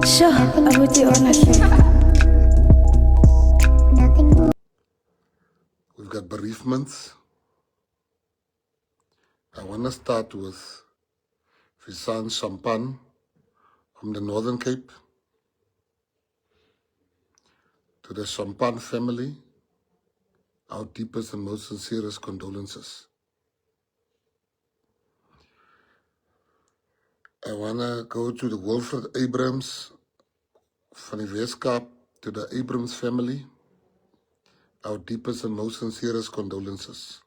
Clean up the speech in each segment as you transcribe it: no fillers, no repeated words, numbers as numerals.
Sure, abuti honestly. We've got bereavements. I want to start with Visan Sampan from the Northern Cape. To the Sampan family, our deepest and most sincerest condolences. I want to go to the Wilfred Abrams van die Weskaap, to the Abrams family, our deepest and most sincerest condolences.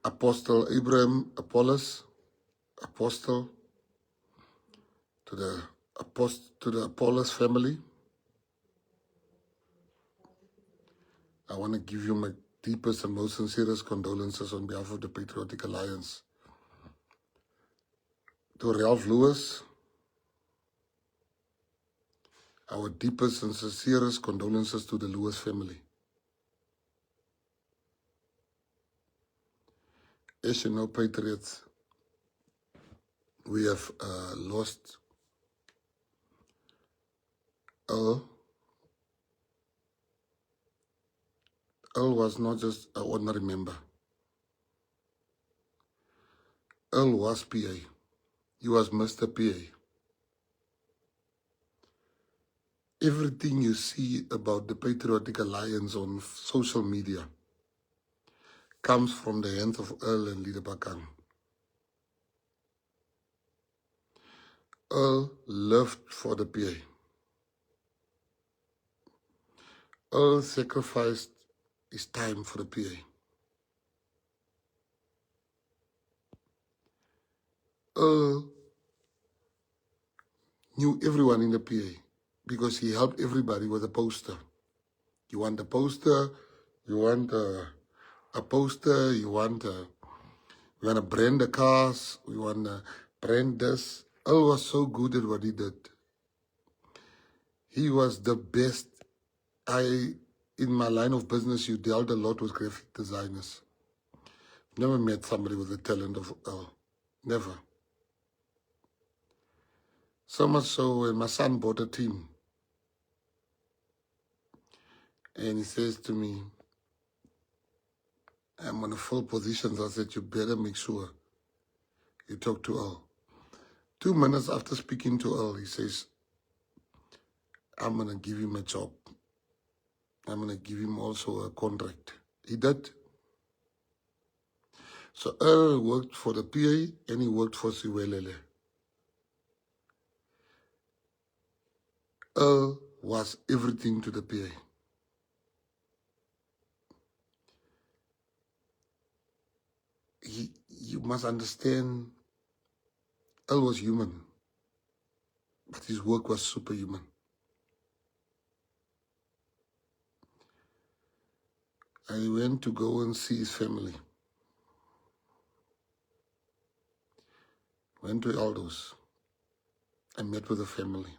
Apostle Abraham Apollos, Apostle, to the Apollos family, I want to give you my deepest and most sincerest condolences on behalf of the Patriotic Alliance. To Ralph Lewis, our deepest and sincerest condolences to the Lewis family. As you know, Patriots, we have lost Earl. Earl was not just an ordinary member. Earl was PA. He was Mr. PA. Everything you see about the Patriotic Alliance on social media comes from the hands of Earl and Leader Bakang. Earl lived for the PA. Earl sacrificed his time for the PA. Earl knew everyone in the PA because he helped everybody with a poster. You want a poster, you want a poster, you want to brand the cars, you want to brand this. Earl was so good at what he did. He was the best. In my line of business, you dealt a lot with graphic designers. Never met somebody with the talent of Earl. Never. So much so when my son bought a team, and he says to me, I'm on a full positions. I said, you better make sure you talk to Earl. 2 minutes after speaking to Earl, he says, I'm going to give him a job. I'm going to give him also a contract. He did. So Earl worked for the PA and he worked for Siwelele. Earl was everything to the PA. You must understand, Earl was human, but his work was superhuman. I went to go and see his family. Went to Aldo's. I met with the family.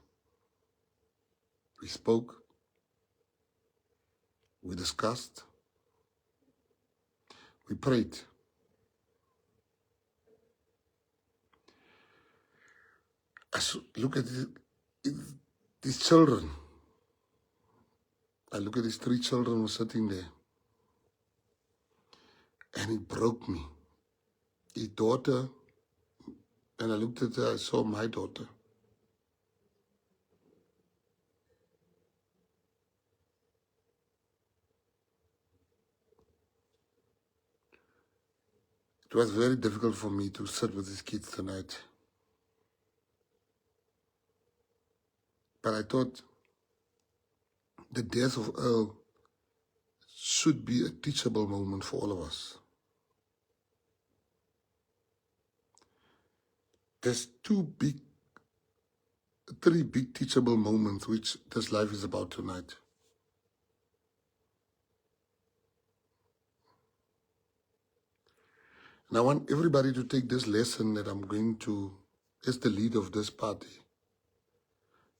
We spoke. We discussed. We prayed. Look at these children. I look at these 3 children who were sitting there. And it broke me. His daughter, and I looked at her, I saw my daughter. It was very difficult for me to sit with these kids tonight. But I thought the death of Earl should be a teachable moment for all of us. There's 3 big teachable moments which this life is about tonight. And I want everybody to take this lesson that I'm going to, as the leader of this party,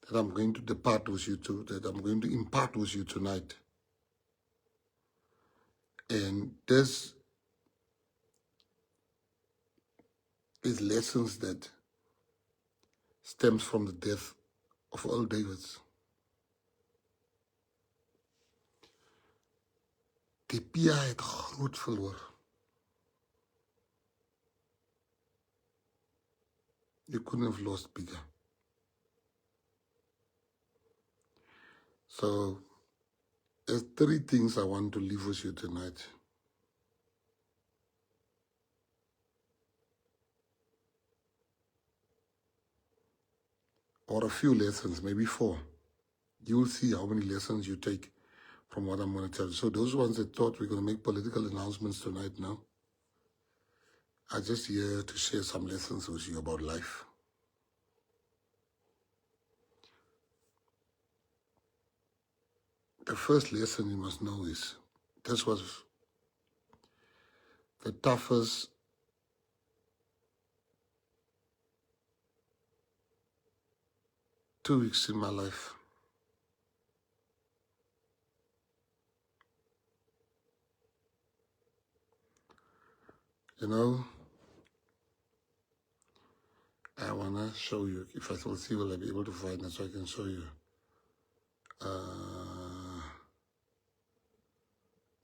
that I'm going to depart with you to, that I'm going to impart with you tonight. And this is lessons that stems from the death of Earl Davids. Die PA het groot verloor. You couldn't have lost bigger. So, there's 3 things I want to leave with you tonight. Or a few lessons, maybe 4. You'll see how many lessons you take from what I'm going to tell you. So those ones that thought we're going to make political announcements tonight now, are just here to share some lessons with you about life. The first lesson you must know is, this was the toughest two weeks in my life. You know, I want to show you, if I will see, will I be able to find it so I can show you. I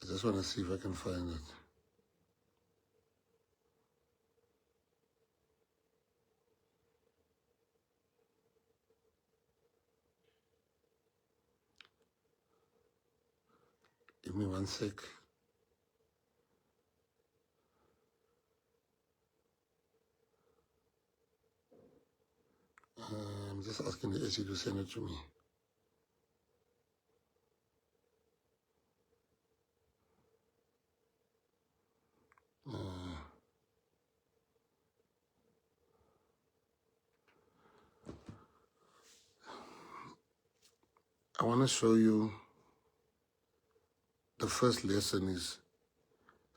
just want to see if I can find it. Give me 1 sec. I'm just asking the SE to send it to me. I want to show you, the first lesson is,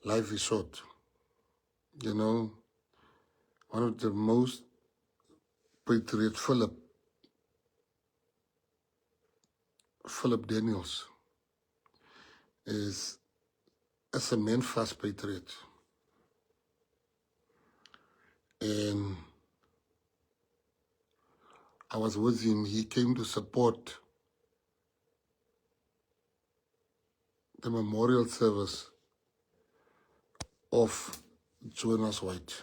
life is short. You know, one of the most patriot, Philip Daniels, is a man fast patriot. And I was with him. He came to support the memorial service of Jonas White.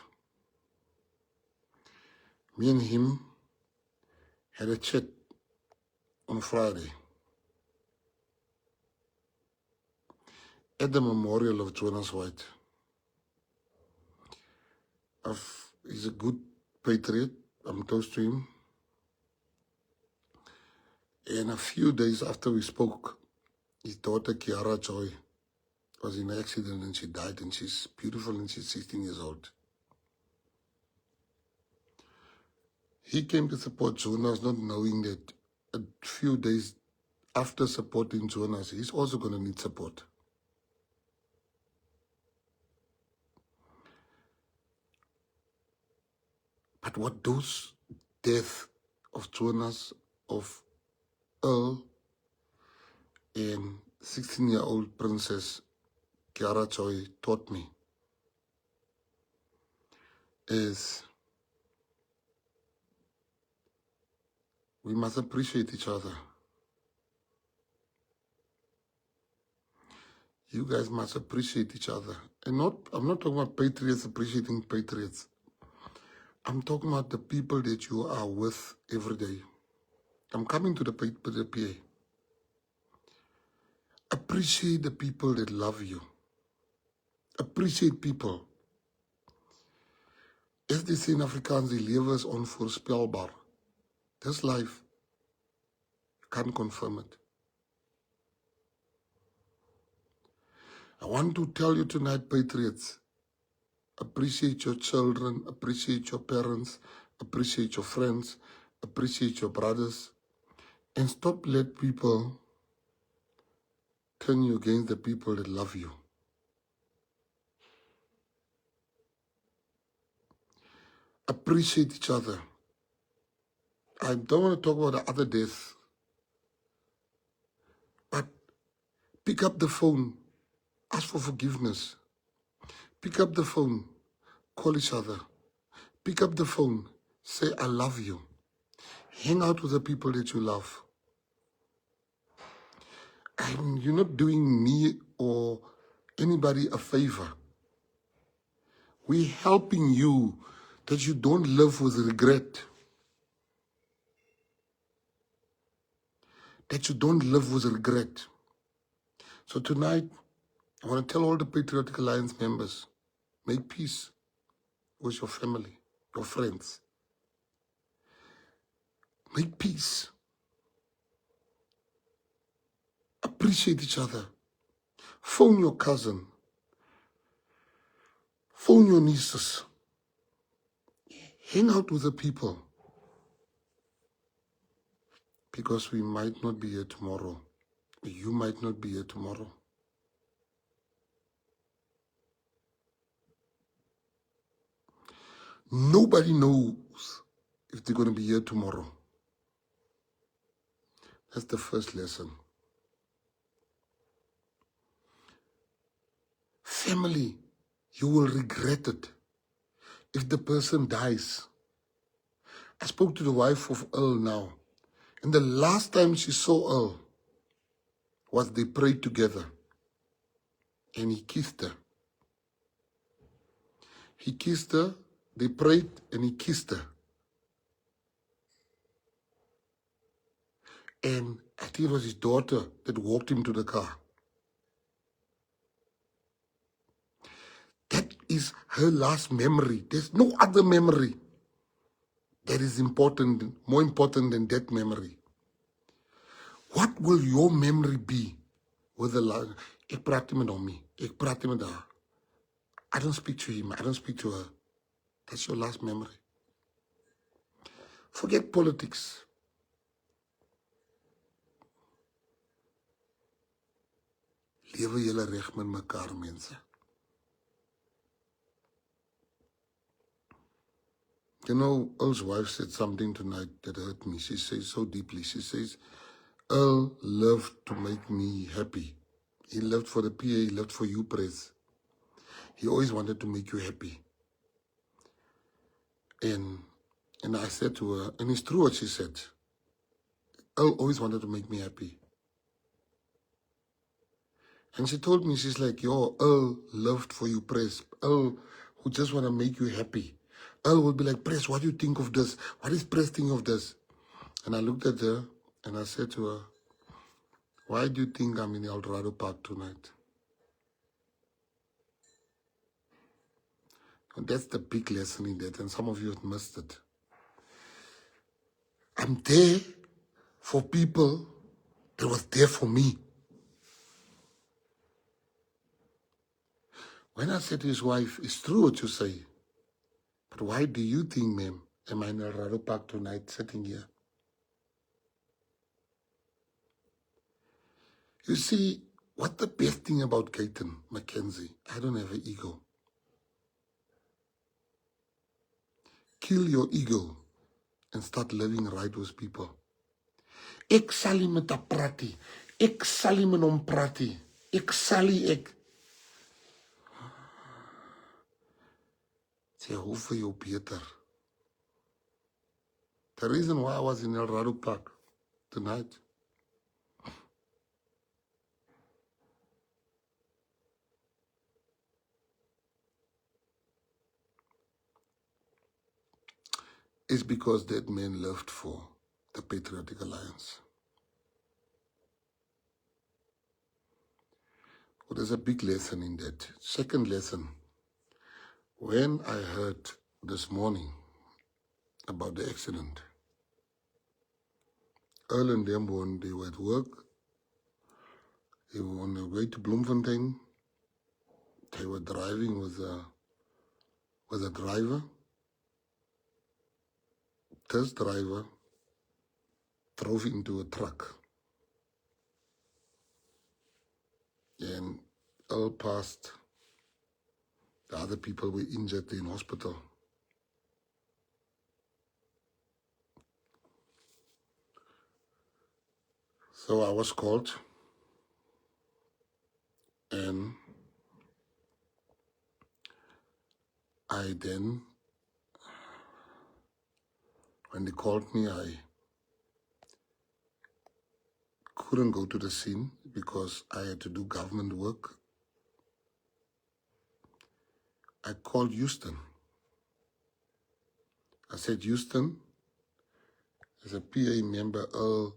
Me and him had a chat on Friday at the memorial of Jonas White. He's a good patriot. I'm close to him. And a few days after we spoke, his daughter, Kiara Joy, was in an accident and she died, and she's beautiful and she's 16 years old. He came to support Jonas, not knowing that a few days after supporting Jonas, he's also going to need support. But what those death of Jonas, of Earl, and 16-year-old princess Kiara Joy taught me is we must appreciate each other. You guys must appreciate each other. And I'm not talking about patriots appreciating patriots. I'm talking about the people that you are with every day. I'm coming to the PA. Appreciate the people that love you. Appreciate people. As they say in Afrikaans, die lewe is onvoorspelbaar. This life, you can't confirm it. I want to tell you tonight, patriots, appreciate your children, appreciate your parents, appreciate your friends, appreciate your brothers, and stop let people turn you against the people that love you. Appreciate each other. I don't want to talk about the other deaths, but pick up the phone, ask for forgiveness. Pick up the phone, call each other. Pick up the phone, say, I love you. Hang out with the people that you love. And you're not doing me or anybody a favor. We're helping you that you don't live with regret. That you don't live with regret. So tonight, I want to tell all the Patriotic Alliance members, make peace with your family, your friends. Make peace. Appreciate each other. Phone your cousin. Phone your nieces. Hang out with the people. Because we might not be here tomorrow. You might not be here tomorrow. Nobody knows if they're going to be here tomorrow. That's the first lesson. Family, you will regret it if the person dies. I spoke to the wife of Earl now, and the last time she saw Earl was they prayed together, and he kissed her. He kissed her, they prayed, and he kissed her. And I think it was his daughter that walked him to the car. That is her last memory. There's no other memory that is important, more important than that memory. What will your memory be with the last? Ek praat nie met hom nie. Ek praat nie met haar. I don't speak to him. I don't speak to her. That's your last memory. Forget politics. Lewe julle reg met mekaar, mense. You know, Earl's wife said something tonight that hurt me. She says so deeply. She says, Earl loved to make me happy. He lived for the PA, he lived for you, Press. He always wanted to make you happy. And I said to her, and it's true what she said, Earl always wanted to make me happy. And she told me, she's like, yo, Earl loved for you, Press. Earl who just want to make you happy. Earl will be like, Press, what do you think of this? What is Press think of this? And I looked at her and I said to her, why do you think I'm in El Dorado Park tonight? And that's the big lesson in that, and some of you have missed it. I'm there for people that was there for me. When I said to his wife, it's true what you say, but why do you think, ma'am, am I in El Dorado Park tonight sitting here? You see, what the best thing about Gayton Mckenzie, I don't have an ego. Kill your ego and start living right with people. Ek sal nie met haar praat. Ek sal nie met hom praat. Ek sal nie ek. Sê hoe vir jou beter. The reason why I was in El Dorado Park tonight is because that man left for the Patriotic Alliance. Well, there's a big lesson in that. Second lesson, when I heard this morning about the accident, Earl and them, when they were at work, they were on their way to Bloemfontein. They were driving with a driver. This driver drove into a truck. And Earl passed. The other people were injured in hospital. So I was called, and I then, when they called me, couldn't go to the scene because I had to do government work. I called Houston. I said, Houston, there's a PA member, Earl,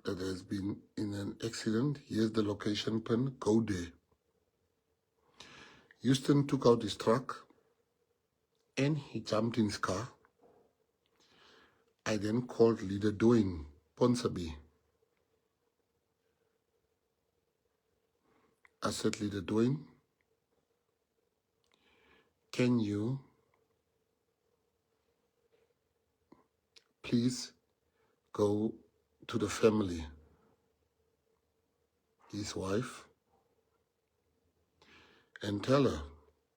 that has been in an accident. Here's the location pin. Go there. Houston took out his truck and he jumped in his car. I then called Leader Dwayne Ponsonby. I said, Leader Dwayne, can you please go to the family, his wife, and tell her,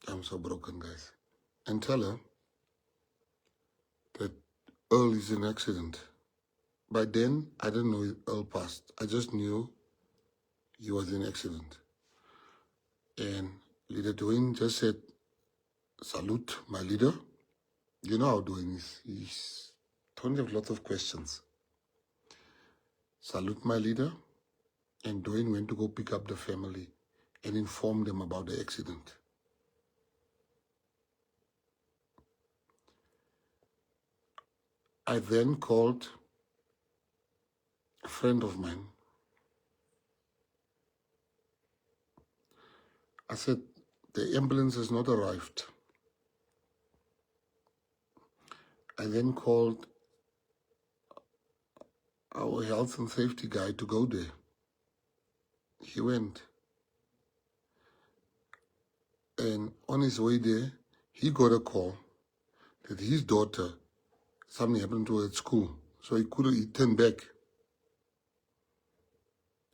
I'm so broken, guys, and tell her that Earl is in an accident. By then, I didn't know Earl passed. I just knew he was in an accident. And Leader Dwayne just said, salute, my leader. You know how Dwayne is. He's don't have lots of questions. Salute, my leader. And Dwayne went to go pick up the family and inform them about the accident. I then called a friend of mine. I said, the ambulance has not arrived. I then called our health and safety guy to go there. He went. And on his way there, he got a call that his daughter, something happened to her at school. So he turned back.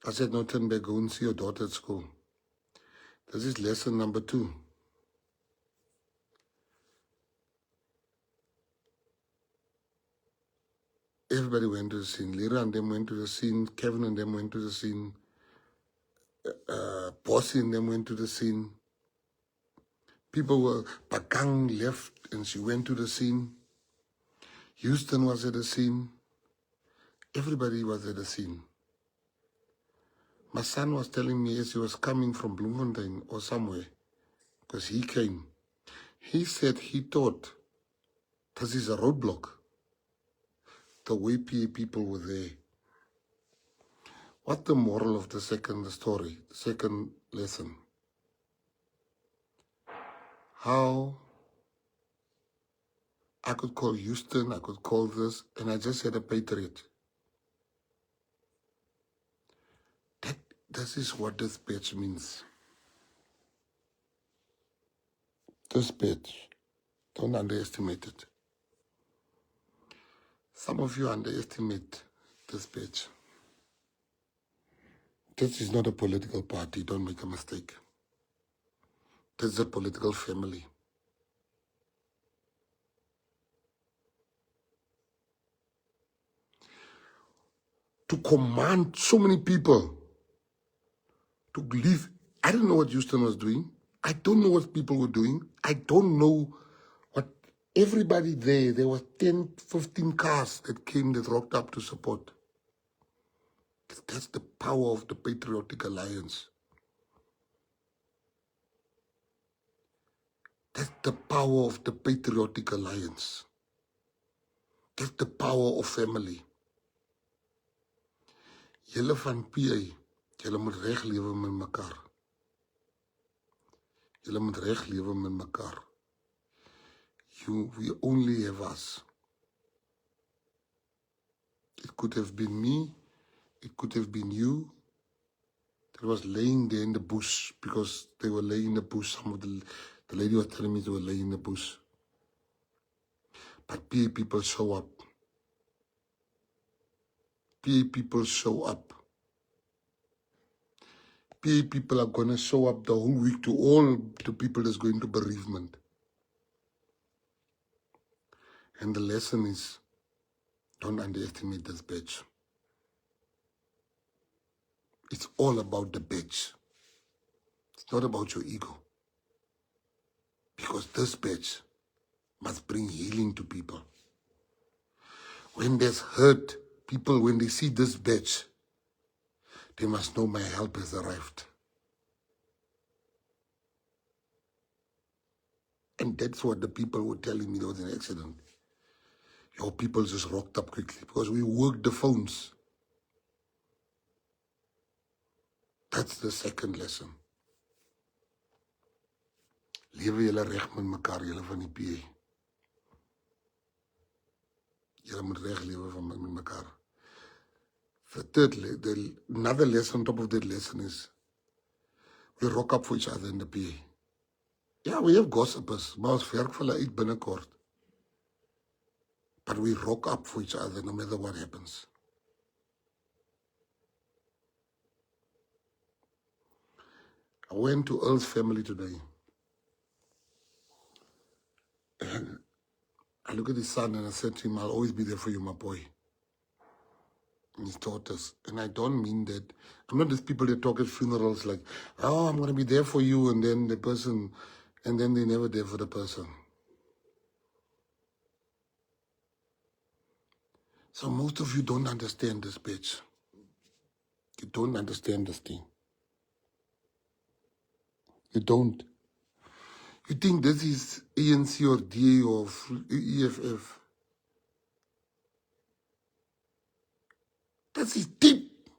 I said, no, turn back, go and see your daughter at school. This is lesson number 2. Everybody went to the scene. Lyra and them went to the scene. Kevin and them went to the scene. Bossy and them went to the scene. People were, Bakang left and she went to the scene. Houston was at the scene. Everybody was at the scene. My son was telling me as he was coming from Bloemfontein or somewhere, because he came, he said he thought this is a roadblock, the way PA people were there. What the moral of the second story, the second lesson? How I could call Houston, I could call this, and I just had a patriot. This is what this badge means. This badge, don't underestimate it. Some of you underestimate this badge. This is not a political party, don't make a mistake. This is a political family. To command so many people to leave. I don't know what Houston was doing. I don't know what people were doing. I don't know what everybody there were 10, 15 cars that came that rocked up to support. That's the power of the Patriotic Alliance. That's the power of the Patriotic Alliance. That's the power of family. Julle van PA, julle moet reg lewe met mekaar. Julle moet reg lewe met mekaar. We only have us. It could have been me. It could have been you. That was laying there in the bush because they were laying in the bush. Some of the lady was telling me they were laying in the bush. But PA people show up. PA people show up. PA people are going to show up the whole week to all the people that's going to bereavement. And the lesson is, don't underestimate this badge. It's all about the badge. It's not about your ego. Because this badge must bring healing to people. When there's hurt, people, when they see this badge, They must know my help has arrived. And that's what the people were telling me. There was an accident. Your people just rocked up quickly because we worked the phones. That's the second lesson. Lewe julle reg met mekaar, julle van die PA. Julle moet reg lewe met mekaar. Another lesson on top of that lesson is we rock up for each other in the PA. Yeah, we have gossipers, maar ons werk vir hulle uit binnekort. But we rock up for each other no matter what happens. I went to Earl's family today. And I look at his son and I said to him, I'll always be there for you, my boy. And his daughters. And I don't mean that. I'm not these people that talk at funerals like, oh, I'm going to be there for you, and then the person, and then they're never there for the person. So most of you don't understand this bitch. You don't understand this thing. You don't. You think this is ANC or DA or EFF. That is deep.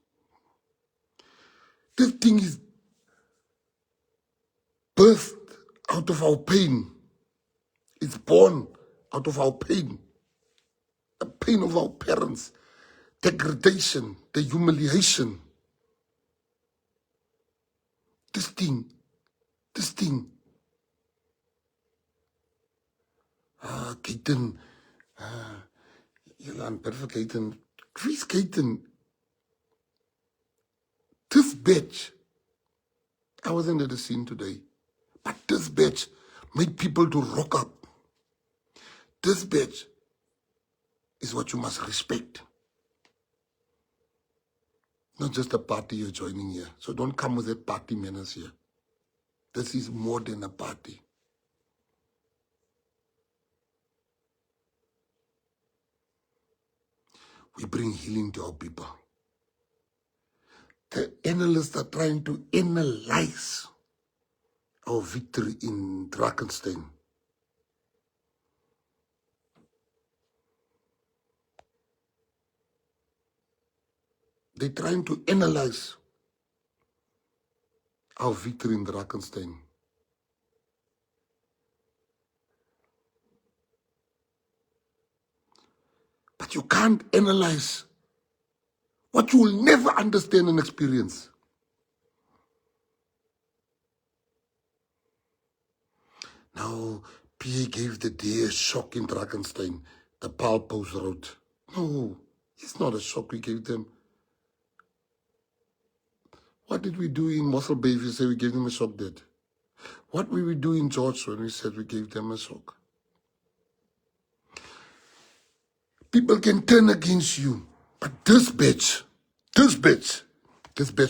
This thing is birthed out of our pain. It's born out of our pain. The pain of our parents. Degradation. The humiliation. This thing. Gayton. You're perfect, Gayton. Chris Gayton. This bitch. I wasn't at the scene today. But this bitch made people to rock up. This bitch is what you must respect. Not just a party you're joining here. So don't come with that party manners here. This is more than a party. We bring healing to our people. The analysts are trying to analyze our victory in Drakenstein. They're trying to analyze our victory in Drakenstein. But you can't analyze what you will never understand and experience. Now, PA gave the day a shock in Drakenstein, the Paul Post wrote. No, it's not a shock we gave them. What did we do in Mossel Bay if you say we gave them a shock did? What did we do in George when we said we gave them a shock? People can turn against you, but this bitch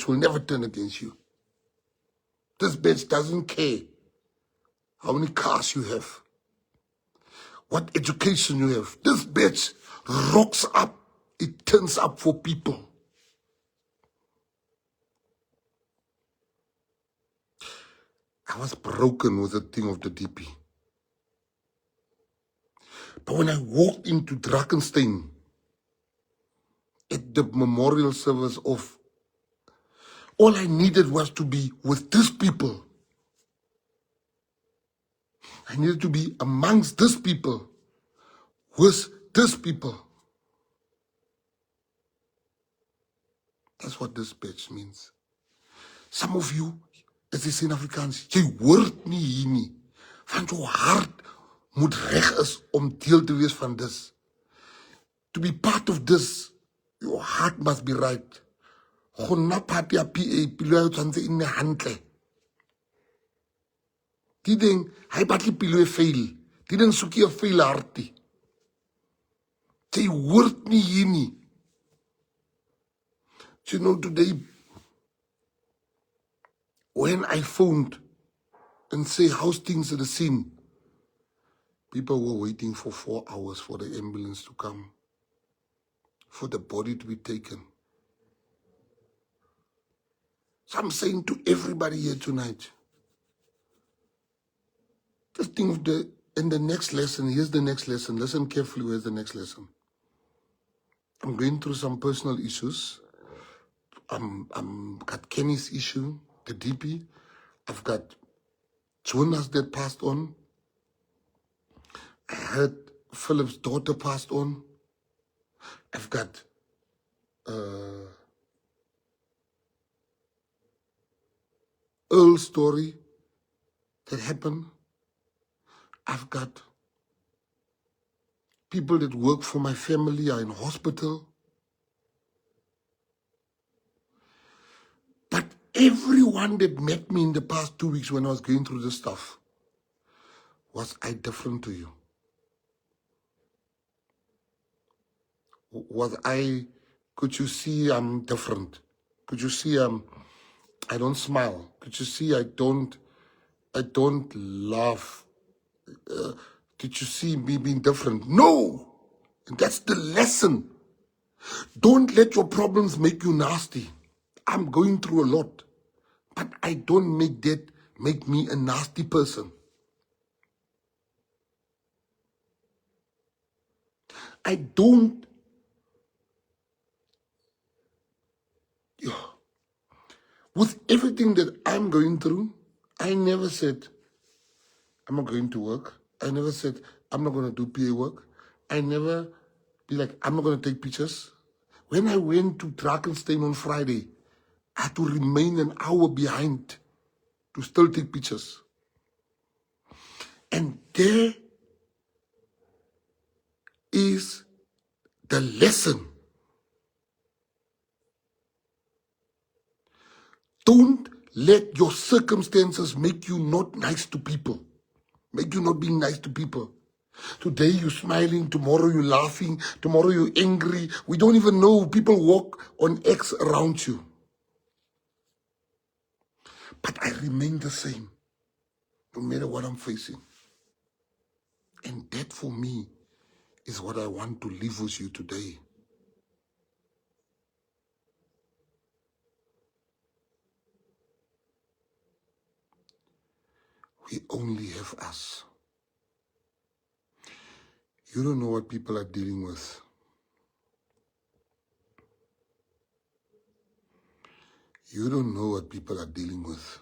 will never turn against you. This bitch doesn't care how many cars you have, what education you have. This bitch rocks up. It turns up for people. I was broken with the thing of the DP. But when I walked into Drakenstein at the memorial service of, all I needed was to be with these people. I needed to be amongst these people, with these people. That's what this bitch means. Some of you, as they say in Afrikaans, jy hoort nie hier nie. Want jou hart moet reg is om deel te wees van dis. To be part of this, your heart must be right. Go nna part ya PA, pelo ya tshwantse e nne hantle. Di ding, ha e batle pelo e fail. Di ding soki e fail harti. Jy hoort nie hier nie. You know, today, when I phoned and say how's things at the scene, people were waiting for 4 hours for the ambulance to come, for the body to be taken. So I'm saying to everybody here tonight, just think of in the next lesson, here's the next lesson. Listen carefully, where's the next lesson? I'm going through some personal issues. I'm got Kenny's issue, the DP. I've got Jonas that passed on. I heard Philip's daughter passed on. I've got Earl's story that happened. I've got people that work for my family are in hospital. But everyone that met me in the past 2 weeks when I was going through this stuff, was I different to you? Could you see I'm different? Could you see I don't smile? Could you see I don't laugh? Did you see me being different? No! And that's the lesson. Don't let your problems make you nasty. I'm going through a lot. But I don't make that make me a nasty person. I don't. With everything that I'm going through, I never said, I'm not going to work. I never said, I'm not going to do PA work. I never be like, I'm not going to take pictures. When I went to Drakenstein on Friday, I had to remain an hour behind to still take pictures. And there is the lesson. Don't let your circumstances make you not nice to people. Make you not being nice to people. Today you're smiling, tomorrow you're laughing, tomorrow you're angry. We don't even know. People walk on X around you. But I remain the same, no matter what I'm facing. And that for me is what I want to leave with you today. We only have us. You don't know what people are dealing with. You don't know what people are dealing with.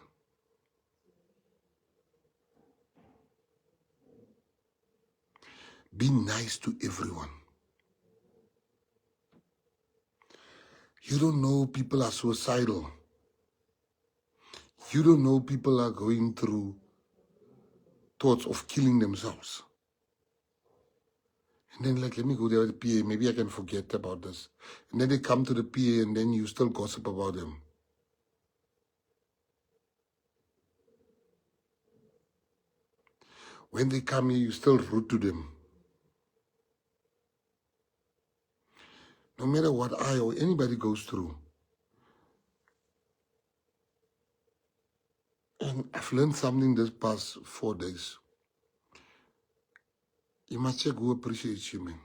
Be nice to everyone. You don't know people are suicidal. You don't know people are going through thoughts of killing themselves. And then like, let me go there with the PA, maybe I can forget about this. And then they come to the PA and then you still gossip about them. When they come here, you still rude to them. No matter what I or anybody goes through. And I've learned something this past 4 days. You must check who appreciates you, man.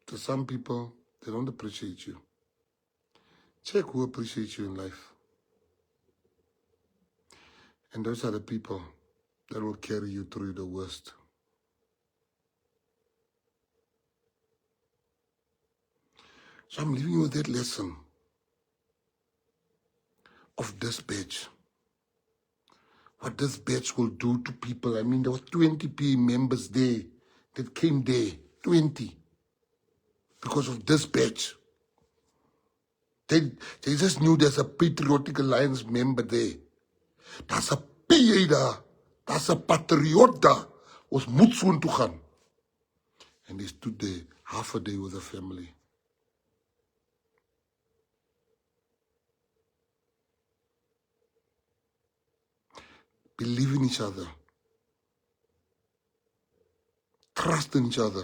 To some people, they don't appreciate you. Check who appreciates you in life. And those are the people that will carry you through the worst. So I'm leaving you with that lesson of this badge. What this badge will do to people. I mean, there were 20 PA members there that came there. 20. Because of this badge. They just knew there's a Patriotic Alliance member there. That's a PA daar. That's a patriot daar. Ons moet soontoe gaan. And they stood there half a day with the family. Believe in each other. Trust in each other.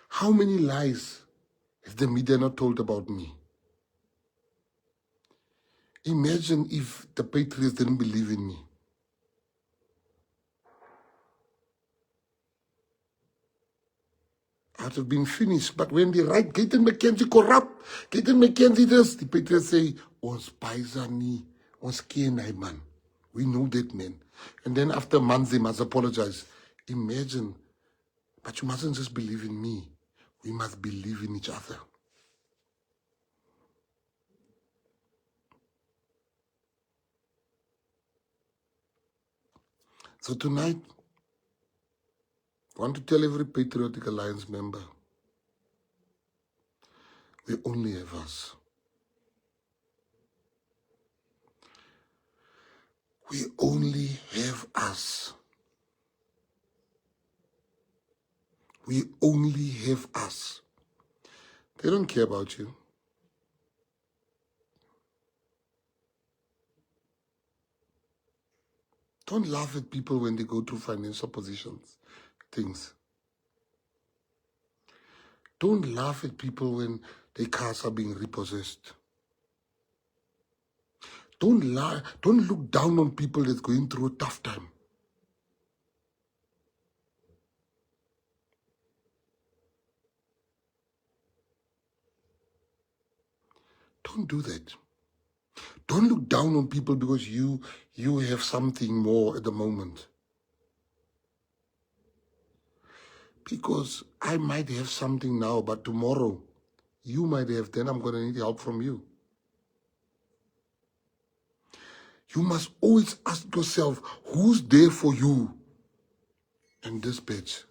How many lies has the media not told about me? Imagine if the Patriots didn't believe in me. I would have been finished. But when they write, Gayton Mckenzie corrupt, Gayton Mckenzie this, the patriots say, ons paisani, ons ken hy man. We know that man. And then after months, they must apologize. Imagine. But you mustn't just believe in me. We must believe in each other. So tonight, I want to tell every Patriotic Alliance member, we only have us. We only have us. We only have us. They don't care about you. Don't laugh at people when they go through financial things. Don't laugh at people when their cars are being repossessed. Don't look down on people that's going through a tough time. Don't do that. Don't look down on people because you have something more at the moment. Because I might have something now, but tomorrow you might have, then I'm going to need help from you. You must always ask yourself, who's there for you in this bitch?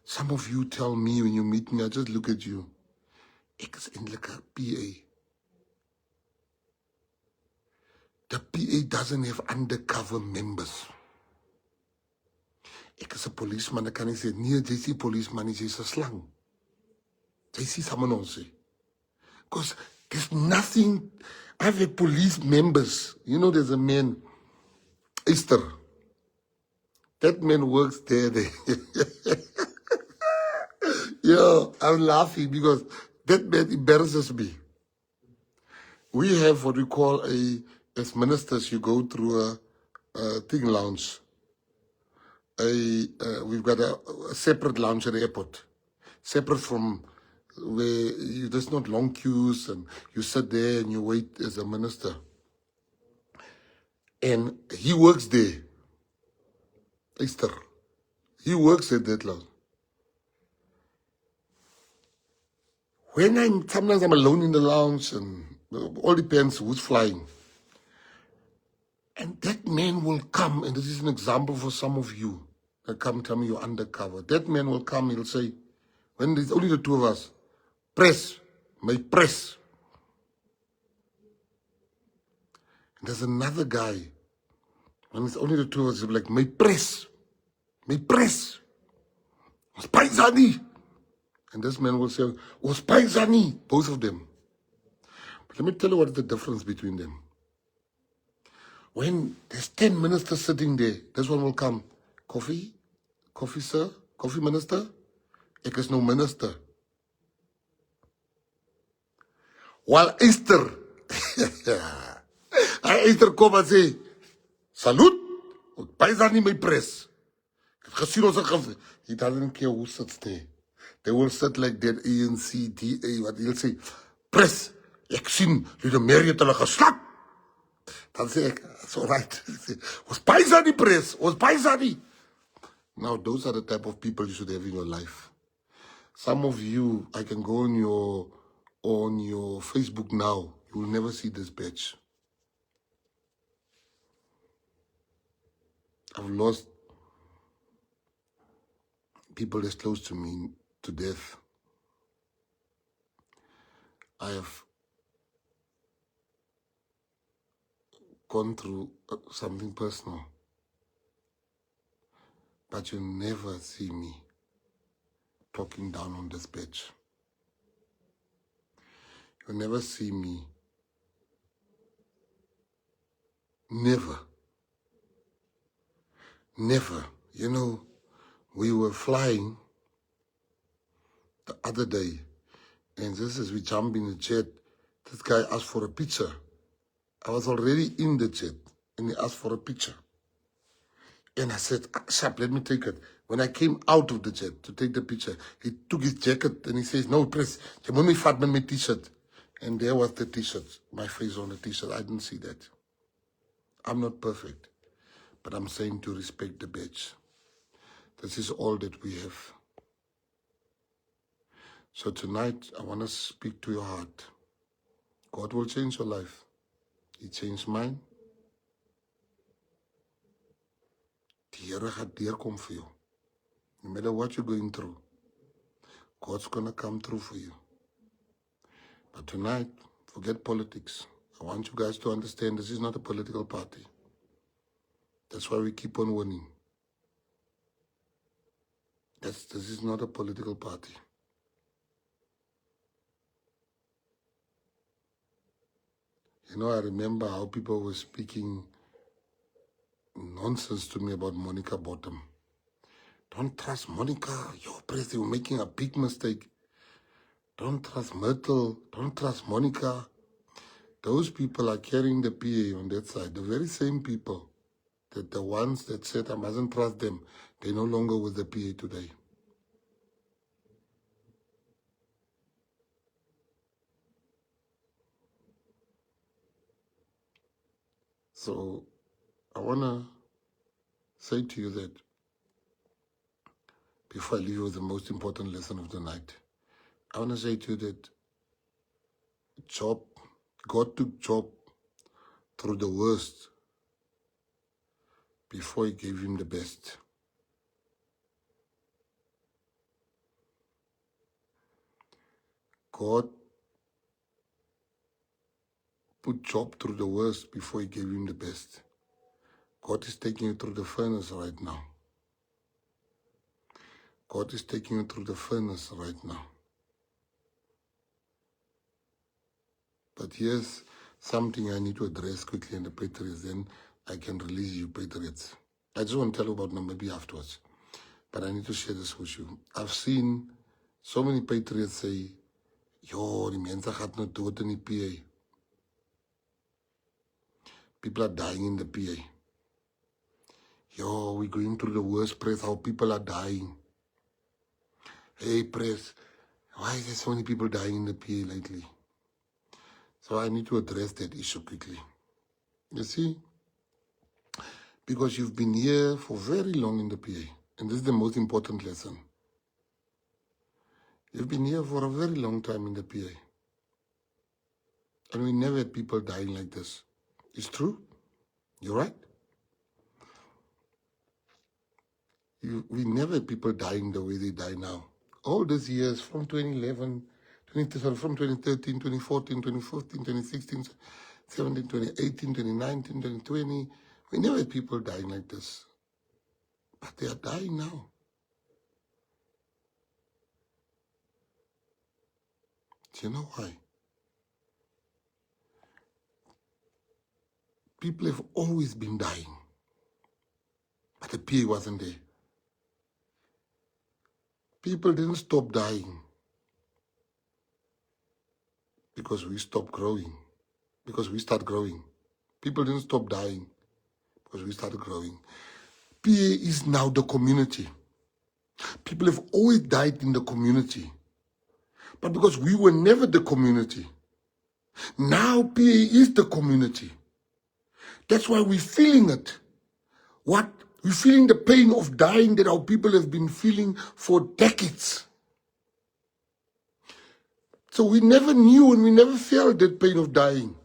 Some of you tell me when you meet me, I just look at you. Ek is eintlik 'n PA. The PA doesn't have undercover members. Ek is 'n policeman, ek kan nie sê, nee, JC policeman is 'n slang. JC someone else. Because there's nothing, I have police members. You know, there's a man, Easter. That man works there. Yo, I'm laughing because that man embarrasses me. We have what we call as ministers, you go through a thing lounge. We've got a separate lounge at the airport, separate from where there's not long queues and you sit there and you wait as a minister. And he works there, Easter. He works at that lounge. Sometimes I'm alone in the lounge and all depends who's flying. And that man will come, and this is an example for some of you that come tell me you're undercover. That man will come, he'll say, when there's only the two of us, press, my press. And there's another guy, when it's only the two of us, he'll be like, my press, Spaizani. And this man will say, oh, Spaizani, both of them. But let me tell you what is the difference between them. When there's 10 ministers sitting there, this one will come. Coffee, sir? Coffee, minister? Ek is no minister. While Easter, Easter kom en sê, salute, paisani my press. He doesn't care who sits there. They will sit like that, ANC, DA, what he'll say, press, ek sien, jy die meerheid hulle geslap. Dan sê ek, it's all right. Ons paisani press, ons paisani. Now, those are the type of people you should have in your life. Some of you, I can go on your Facebook now. You will never see this batch. I've lost people that's close to me to death. I have gone through something personal. But you never see me talking down on this bitch. You'll never see me. Never. Never. You know, we were flying the other day, and just as we jump in the jet, this guy asked for a picture. I was already in the jet, and he asked for a picture. And I said, Sharp, let me take it. When I came out of the jet to take the picture, he took his jacket and he says, "No, press, jy moet my vat met my t-shirt." And there was the t-shirt, my face on the t-shirt. I didn't see that. I'm not perfect, but I'm saying to respect the badge. This is all that we have. So tonight, I want to speak to your heart. God will change your life. He changed mine. Die Here gaat deurkom vir jou. No matter what you're going through, God's going to come through for you. But tonight, forget politics. I want you guys to understand this is not a political party. That's why we keep on winning. This is not a political party. You know, I remember how people were speaking nonsense to me about Monica Bottom. Don't trust Monica. Your president, you're making a big mistake. Don't trust Myrtle. Don't trust Monica. Those people are carrying the PA on that side. The very same people, that the ones that said I mustn't trust them, they're no longer with the PA today. So I want to say to you that before I leave you with the most important lesson of the night, I want to say to you that God took Job through the worst before he gave him the best. God put Job through the worst before he gave him the best. God is taking you through the furnace right now. God is taking you through the furnace right now. But here's something I need to address quickly in the Patriots, then I can release you, Patriots. I just want to tell you about Namibia afterwards, but I need to share this with you. I've seen so many Patriots say, "Yo, die mense gaat nou dood in die PA. People are dying in the PA. Yo, we're going through the worst, press, how people are dying. Hey, press, why is there so many people dying in the PA lately?" So I need to address that issue quickly. You see, because you've been here for very long in the PA, and this is the most important lesson. You've been here for a very long time in the PA, and we never had people dying like this. It's true. You're right. We never had people dying the way they die now. All these years, from 2011, from 2013, 2014, 2015, 2016, 17, 2018, 2019, 2020, we never had people dying like this. But they are dying now. Do you know why? People have always been dying, but the PA wasn't there. People didn't stop dying because we stopped growing, because we started growing. People didn't stop dying because we started growing. PA is now the community. People have always died in the community, but because we were never the community, now PA is the community. That's why we're feeling it. We're feeling the pain of dying that our people have been feeling for decades. So we never knew and we never felt that pain of dying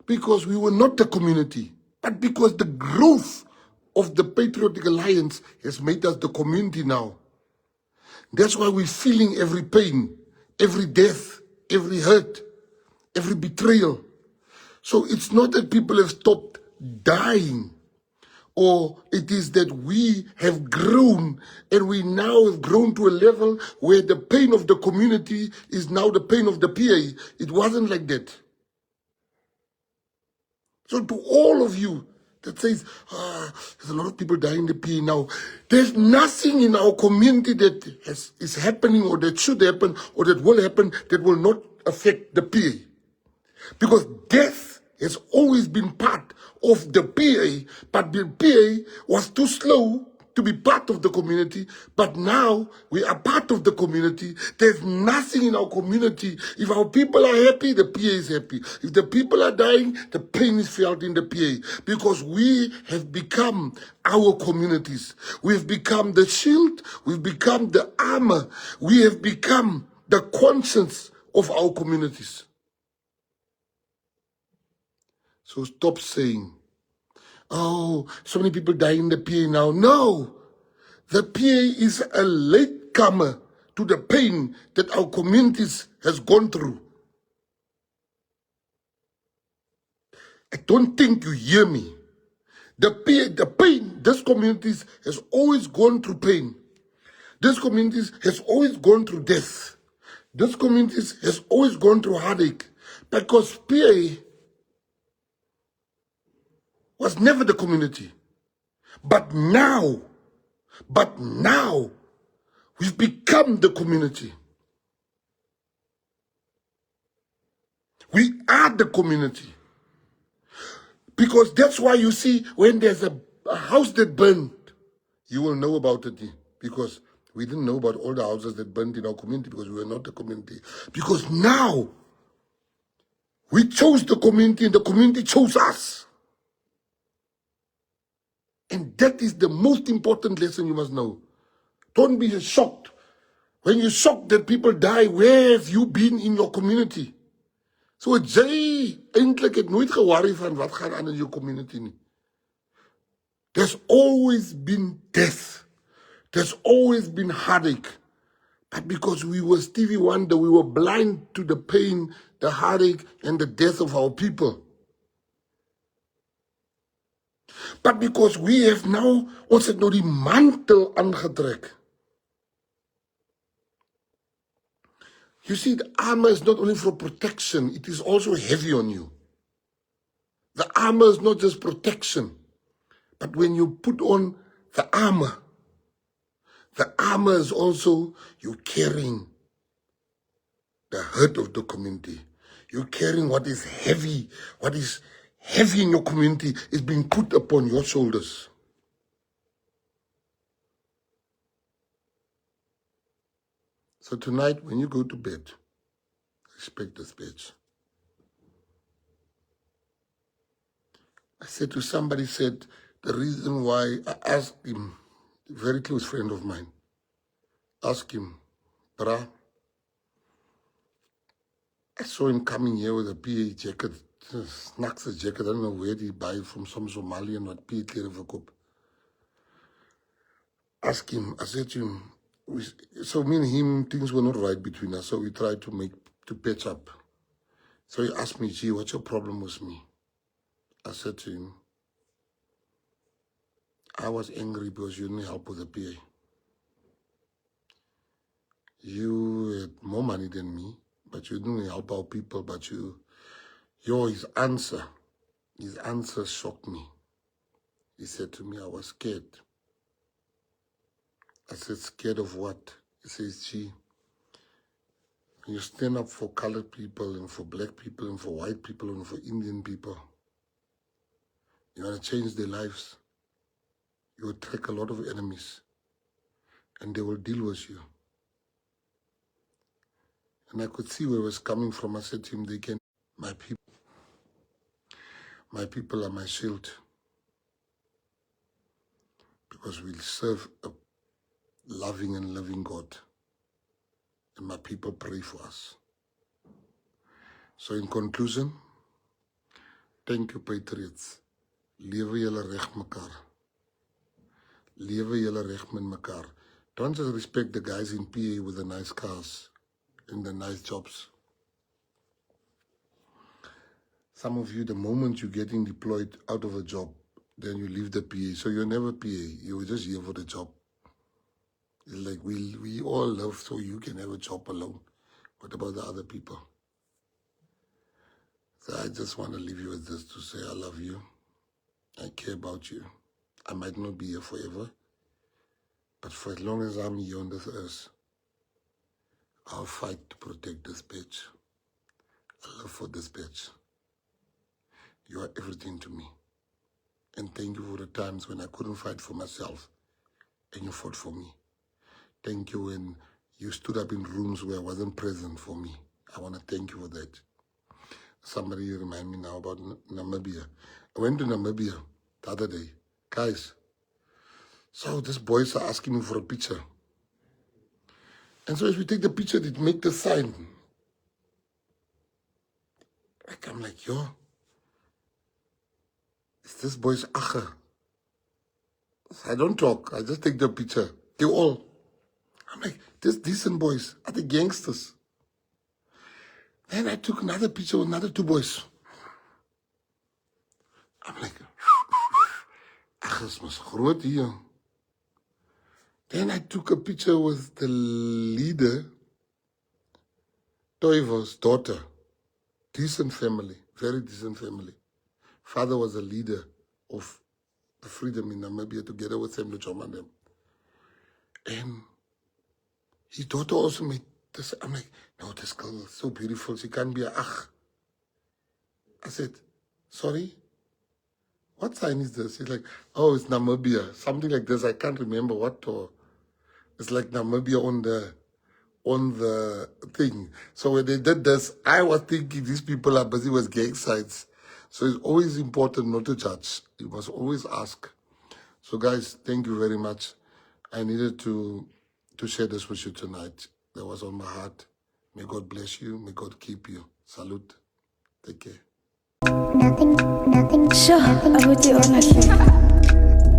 because we were not the community, but because the growth of the Patriotic Alliance has made us the community now. That's why we're feeling every pain, every death, every hurt, every betrayal. So it's not that people have stopped dying, or it is that we have grown and we now have grown to a level where the pain of the community is now the pain of the PA. It wasn't like that. So to all of you that says, there's a lot of people dying in the PA now, there's nothing in our community that is happening or that should happen or that will happen that will not affect the PA. Because death has always been part of the PA, but the PA was too slow to be part of the community, but now we are part of the community. There's nothing in our community. If our people are happy, the PA is happy. If the people are dying, the pain is felt in the PA, because we have become our communities. We've become the shield. We've become the armor. We have become the conscience of our communities. So stop saying, oh, so many people die in the PA now. No, the PA is a latecomer to the pain that our communities has gone through. I don't think you hear me. The pain, this communities has always gone through pain. This communities has always gone through death. This communities has always gone through heartache, because PA was never the community. But now, we've become the community. We are the community. Because that's why you see, when there's a house that burned, you will know about it. Because we didn't know about all the houses that burned in our community, because we were not the community. Because now, we chose the community and the community chose us. And that is the most important lesson you must know. Don't be shocked. When you're shocked that people die, where have you been in your community? So jy eintlik het nooit geworry van wat gaan aan in jou community nie. There's always been death. There's always been heartache. But because we were Stevie Wonder, we were blind to the pain, the heartache, and the death of our people. But because we have now, ons het nou die mantel aangetrek. You see, the armor is not only for protection, it is also heavy on you. The armor is not just protection, but when you put on the armor is also you carrying the hurt of the community. You're carrying what is heavy in your community is being put upon your shoulders. So tonight, when you go to bed, respect the speech. I said to somebody, said, the reason why I asked him, a very close friend of mine, asked him, brah, I saw him coming here with a PA jacket, snacks jacket, I don't know where he buy it from, some Somalian, what PA klere verkoop. Ask him, I said to him, so me and him, things were not right between us, so we tried to patch up. So he asked me, gee, what's your problem with me? I said to him, I was angry because you didn't help with the PA. You had more money than me, but you didn't help our people, but his answer shocked me. He said to me, I was scared. I said, scared of what? He says, gee, when you stand up for colored people and for black people and for white people and for Indian people, you want to change their lives, you will attract a lot of enemies and they will deal with you. And I could see where it was coming from. I said to him, my people are my shield, because we serve a loving and living God. And my people pray for us. So in conclusion, thank you, patriots. Lewe julle reg mekaar. Lewe julle reg met mekaar. Don't just respect the guys in PA with the nice cars and the nice jobs. Some of you, the moment you're getting deployed out of a job, then you leave the PA. So you're never PA. You were just here for the job. It's like we all love so you can have a job alone. What about the other people? So I just want to leave you with this to say I love you. I care about you. I might not be here forever, but for as long as I'm here on this earth, I'll fight to protect this bitch. I love for this bitch. You are everything to me. And thank you for the times when I couldn't fight for myself. and you fought for me. Thank you when you stood up in rooms where I wasn't present for me. I want to thank you for that. Somebody remind me now about Namibia. I went to Namibia the other day. Guys, so these boys are asking me for a picture. And so as we take the picture, they make the sign. Like, I'm like, yo, is this boy's acha? So I don't talk. I just take the picture. They all. I'm like, these decent boys are the gangsters. Then I took another picture with another two boys. I'm like, achas mas groot hier. Then I took a picture with the leader, Toivo's daughter. Decent family, very decent family. Father was a leader of the freedom in Namibia together with Sam Luchoma and them. And his daughter also made this. I'm like, no, this girl is so beautiful. She can't be a ach. I said, sorry? What sign is this? He's like, oh, it's Namibia. Something like this. I can't remember what. Or it's like Namibia on the thing. So when they did this, I was thinking these people are busy with gang sites. So it's always important not to judge. You must always ask. So guys, thank you very much. I needed to share this with you tonight. That was on my heart. May God bless you. May God keep you. Salute. Take care. Sure, I would do ownership.